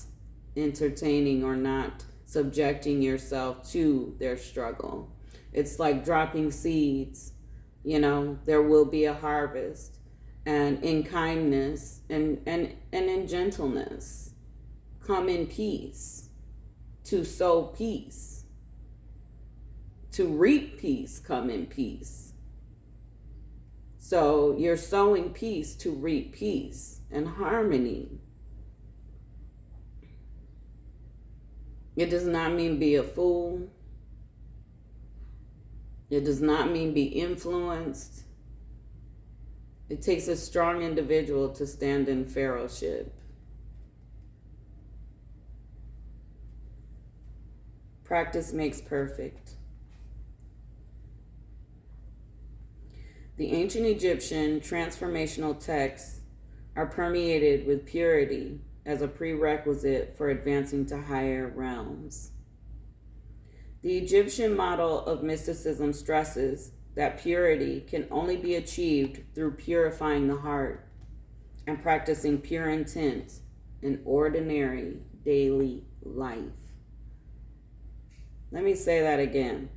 entertaining or not subjecting yourself to their struggle. It's like dropping seeds. There will be a harvest, and in kindness and in gentleness, come in peace, to sow peace, to reap peace, come in peace. So you're sowing peace to reap peace and harmony. It does not mean be a fool. It does not mean be influenced. It takes a strong individual to stand in pharaohship. Practice makes perfect. The ancient Egyptian transformational texts are permeated with purity as a prerequisite for advancing to higher realms. The Egyptian model of mysticism stresses that purity can only be achieved through purifying the heart and practicing pure intent in ordinary daily life. Let me say that again.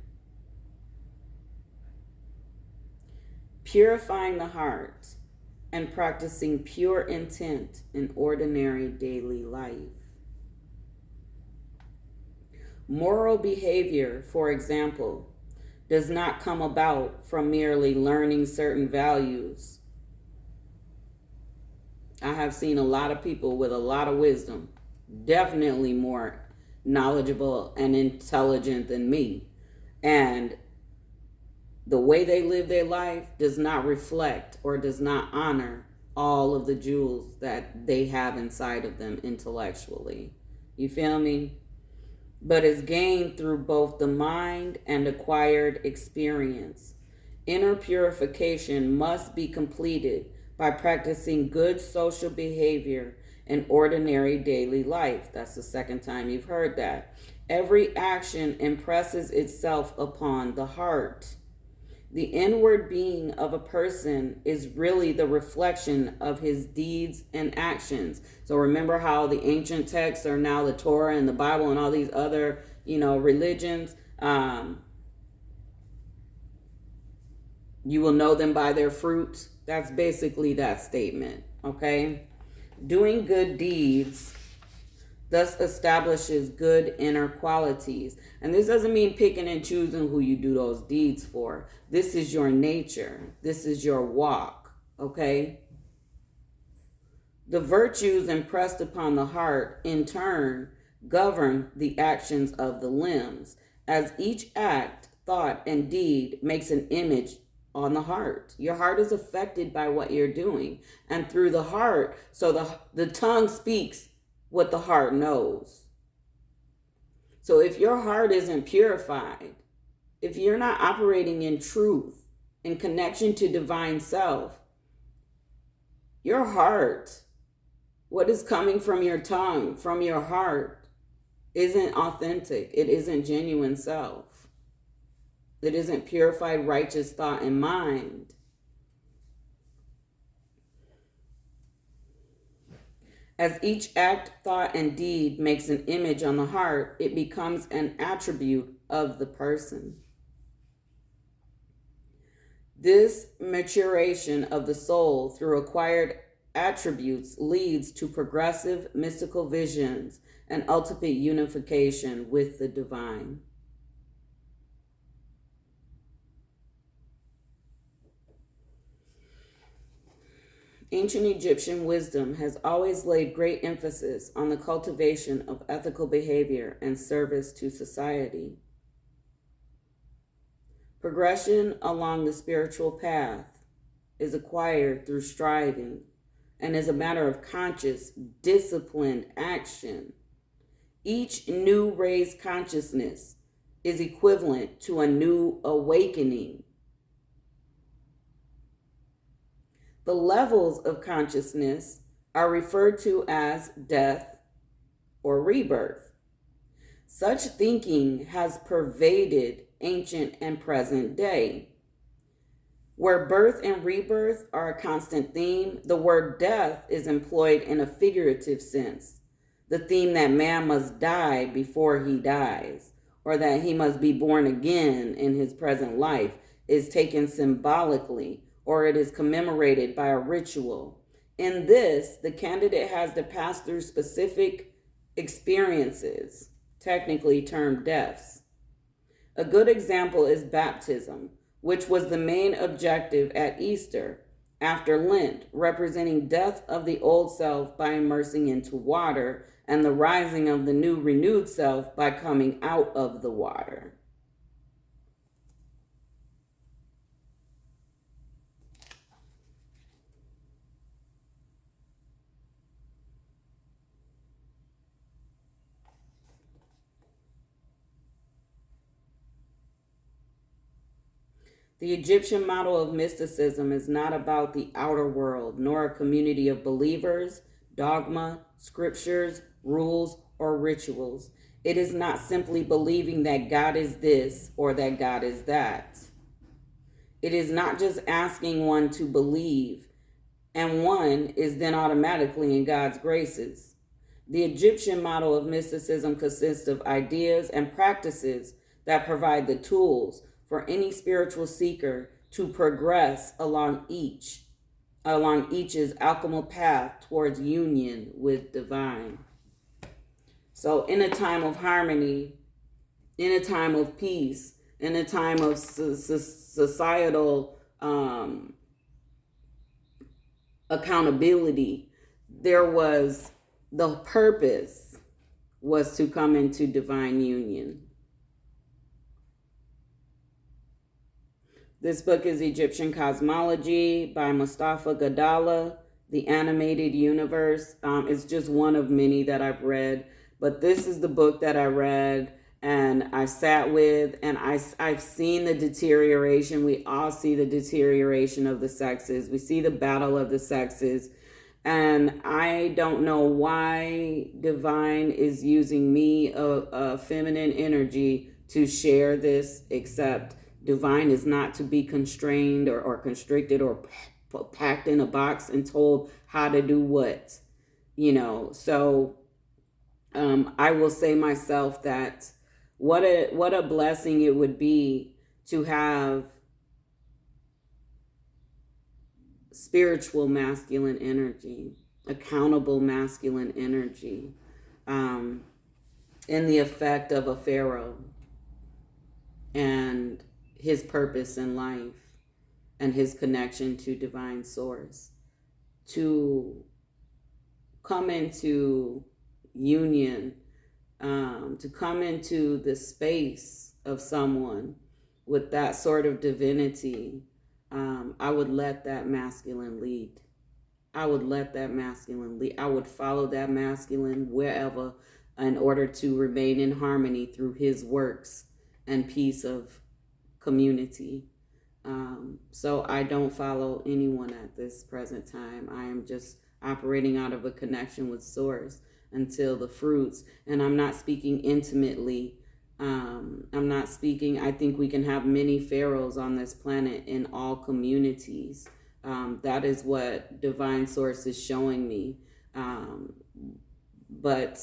Purifying the heart and practicing pure intent in ordinary daily life. Moral behavior, for example, does not come about from merely learning certain values. I have seen a lot of people with a lot of wisdom, definitely more knowledgeable and intelligent than me, and the way they live their life does not reflect or does not honor all of the jewels that they have inside of them intellectually. You feel me? But is gained through both the mind and acquired experience. Inner purification must be completed by practicing good social behavior in ordinary daily life. That's the second time you've heard that. Every action impresses itself upon the heart. The inward being of a person is really the reflection of his deeds and actions. So remember how the ancient texts are now the Torah and the Bible and all these other, religions. You will know them by their fruit. That's basically that statement, okay? Doing good deeds thus establishes good inner qualities. And this doesn't mean picking and choosing who you do those deeds for. This is your nature. This is your walk, okay? The virtues impressed upon the heart, in turn, govern the actions of the limbs, as each act, thought, and deed makes an image on the heart. Your heart is affected by what you're doing. And through the heart, so the tongue speaks what the heart knows. So if your heart isn't purified, if you're not operating in truth, in connection to divine self, your heart, what is coming from your tongue, from your heart, isn't authentic. It isn't genuine self. It isn't purified, righteous thought and mind. As each act, thought, and deed makes an image on the heart, it becomes an attribute of the person. This maturation of the soul through acquired attributes leads to progressive mystical visions and ultimate unification with the divine. Ancient Egyptian wisdom has always laid great emphasis on the cultivation of ethical behavior and service to society. Progression along the spiritual path is acquired through striving and is a matter of conscious, disciplined action. Each new raised consciousness is equivalent to a new awakening. The levels of consciousness are referred to as death or rebirth. Such thinking has pervaded ancient and present day. Where birth and rebirth are a constant theme, the word death is employed in a figurative sense. The theme that man must die before he dies, or that he must be born again in his present life, is taken symbolically, or it is commemorated by a ritual. In this, the candidate has to pass through specific experiences, technically termed deaths. A good example is baptism, which was the main objective at Easter, after Lent, representing death of the old self by immersing into water, and the rising of the new renewed self by coming out of the water. The Egyptian model of mysticism is not about the outer world, nor a community of believers, dogma, scriptures, rules, or rituals. It is not simply believing that God is this or that God is that. It is not just asking one to believe, and one is then automatically in God's graces. The Egyptian model of mysticism consists of ideas and practices that provide the tools for any spiritual seeker to progress along each's alchemical path towards union with divine. So in a time of harmony, in a time of peace, in a time of societal accountability, the purpose was to come into divine union. This book is Egyptian Cosmology by Mustafa Gadala, The Animated Universe. It's just one of many that I've read, but this is the book that I read and I sat with, and I've seen the deterioration. We all see the deterioration of the sexes. We see the battle of the sexes. And I don't know why divine is using me, a feminine energy, to share this, except divine is not to be constrained or constricted or packed in a box and told how to do what, So I will say myself that what a blessing it would be to have spiritual masculine energy, accountable masculine energy, in the effect of a pharaoh and his purpose in life and his connection to divine source, to come into union, to come into the space of someone with that sort of divinity, I would let that masculine lead. I would let that masculine lead. I would follow that masculine wherever in order to remain in harmony through his works and peace of community. So I don't follow anyone at this present time. I am just operating out of a connection with Source until the fruits. And I'm not speaking intimately. I'm not speaking, I think we can have many pharaohs on this planet in all communities. That is what Divine Source is showing me. But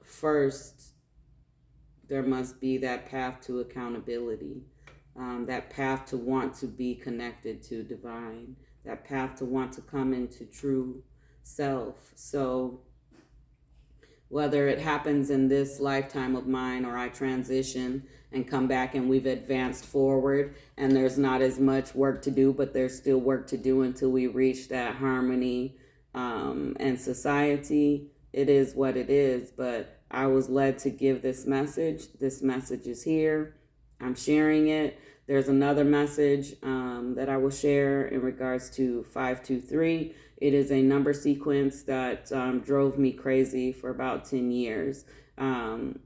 first, there must be that path to accountability, that path to want to be connected to divine, that path to want to come into true self. So whether it happens in this lifetime of mine or I transition and come back and we've advanced forward and there's not as much work to do, but there's still work to do until we reach that harmony and society, it is what it is. But I was led to give this message. This message is here. I'm sharing it. There's another message that I will share in regards to 523. It is a number sequence that drove me crazy for about 10 years. And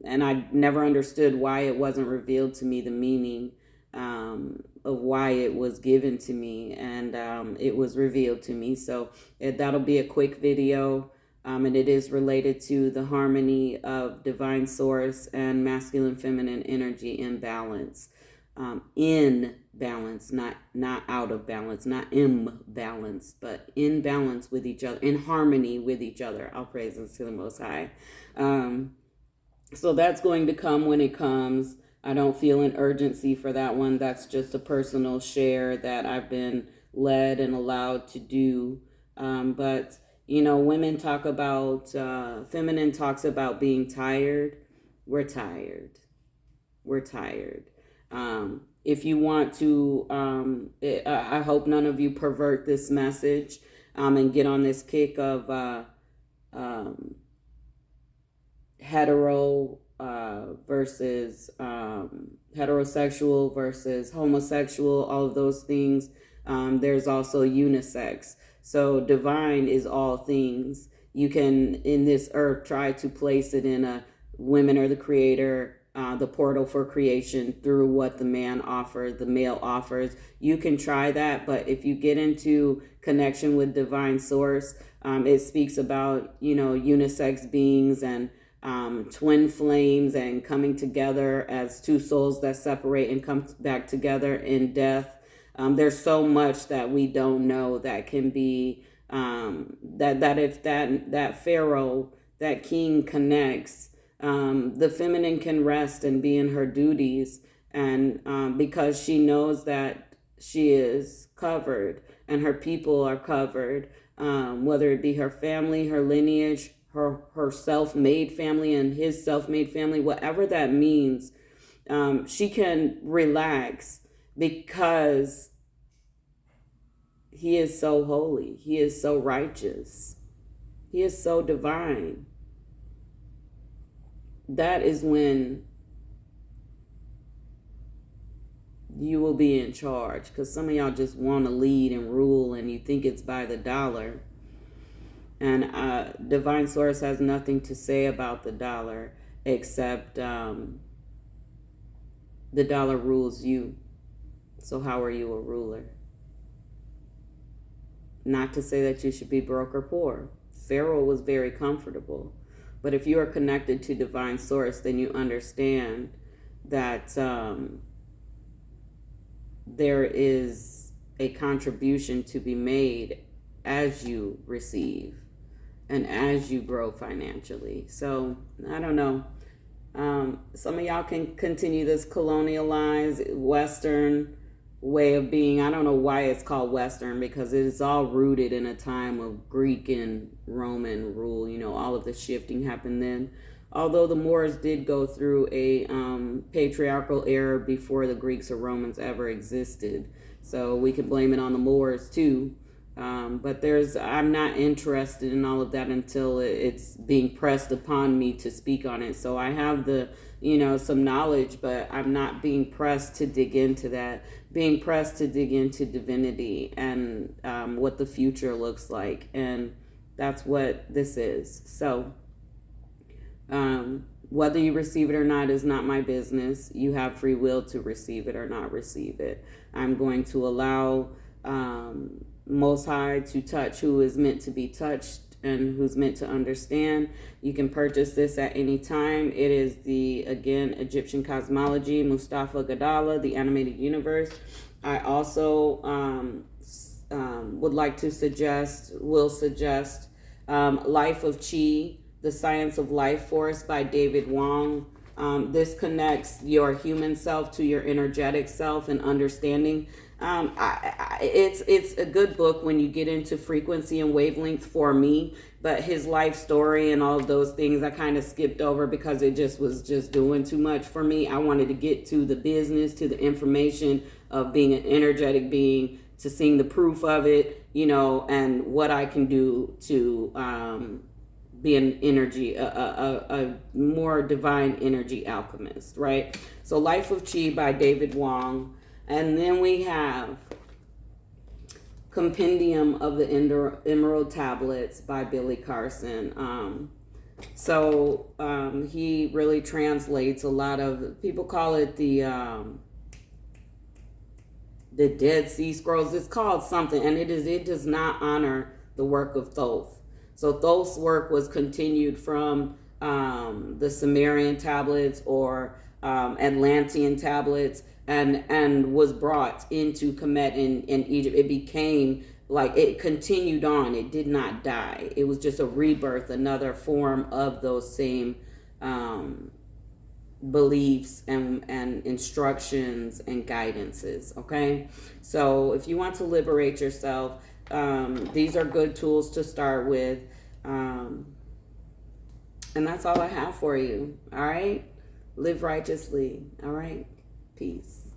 I never understood why it wasn't revealed to me, the meaning of why it was given to me. And it was revealed to me. So that'll be a quick video. And it is related to the harmony of divine source and masculine feminine energy in balance. In balance, not out of balance, not imbalance, but in balance with each other, in harmony with each other. All praises to the Most High. So that's going to come when it comes. I don't feel an urgency for that one. That's just a personal share that I've been led and allowed to do. But women talk about, feminine talks about being tired. We're tired. We're tired. If you want to, I hope none of you pervert this message and get on this kick of hetero versus heterosexual versus homosexual, all of those things. There's also unisex. So divine is all things. You can, in this earth, try to place it in a women are the creator, the portal for creation through what the man offers, the male offers. You can try that, but if you get into connection with divine source, it speaks about, unisex beings and twin flames and coming together as two souls that separate and come back together in death. There's so much that we don't know that can be, that if that pharaoh, that king connects, the feminine can rest and be in her duties, and because she knows that she is covered and her people are covered, whether it be her family, her lineage, her self-made family and his self-made family, whatever that means, she can relax because he is so holy, he is so righteous, he is so divine. That is when you will be in charge, because some of y'all just want to lead and rule and you think it's by the dollar. And divine source has nothing to say about the dollar except the dollar rules you. So how are you a ruler? Not to say that you should be broke or poor. Pharaoh was very comfortable. But if you are connected to divine source, then you understand that there is a contribution to be made as you receive and as you grow financially. So I don't know. Some of y'all can continue this colonialized Western way of being. I don't know why it's called Western, because it is all rooted in a time of Greek and Roman rule. All of the shifting happened then. Although the Moors did go through a patriarchal era before the Greeks or Romans ever existed. So we can blame it on the Moors too. But I'm not interested in all of that until it's being pressed upon me to speak on it. So I have some knowledge, but I'm not being pressed to dig into that. Being pressed to dig into divinity and what the future looks like. And that's what this is. So whether you receive it or not is not my business. You have free will to receive it or not receive it. I'm going to allow Most High to touch who is meant to be touched and who's meant to understand. You can purchase this at any time. It is again, Egyptian Cosmology, Mustafa Gadala, The Animated Universe. I also will suggest Life of Chi, The Science of Life Force by David Wong. This connects your human self to your energetic self and understanding. It's a good book when you get into frequency and wavelength for me, but his life story and all of those things I kind of skipped over because it was doing too much for me. I wanted to get to the business, to the information of being an energetic being, to seeing the proof of it, and what I can do to be an energy, a more divine energy alchemist, right? So Life of Chi by David Wong. And then we have Compendium of the Emerald Tablets by Billy Carson. He really translates a lot of, people call it the Dead Sea Scrolls. It's called something, and it does not honor the work of Thoth. So Thoth's work was continued from the Sumerian tablets or Atlantean tablets, and was brought into Kemet in Egypt. It became it continued on. It did not die. It was just a rebirth, another form of those same beliefs and instructions and guidances. Okay, so if you want to liberate yourself, these are good tools to start with, and that's all I have for you. All right, live righteously. All right, peace.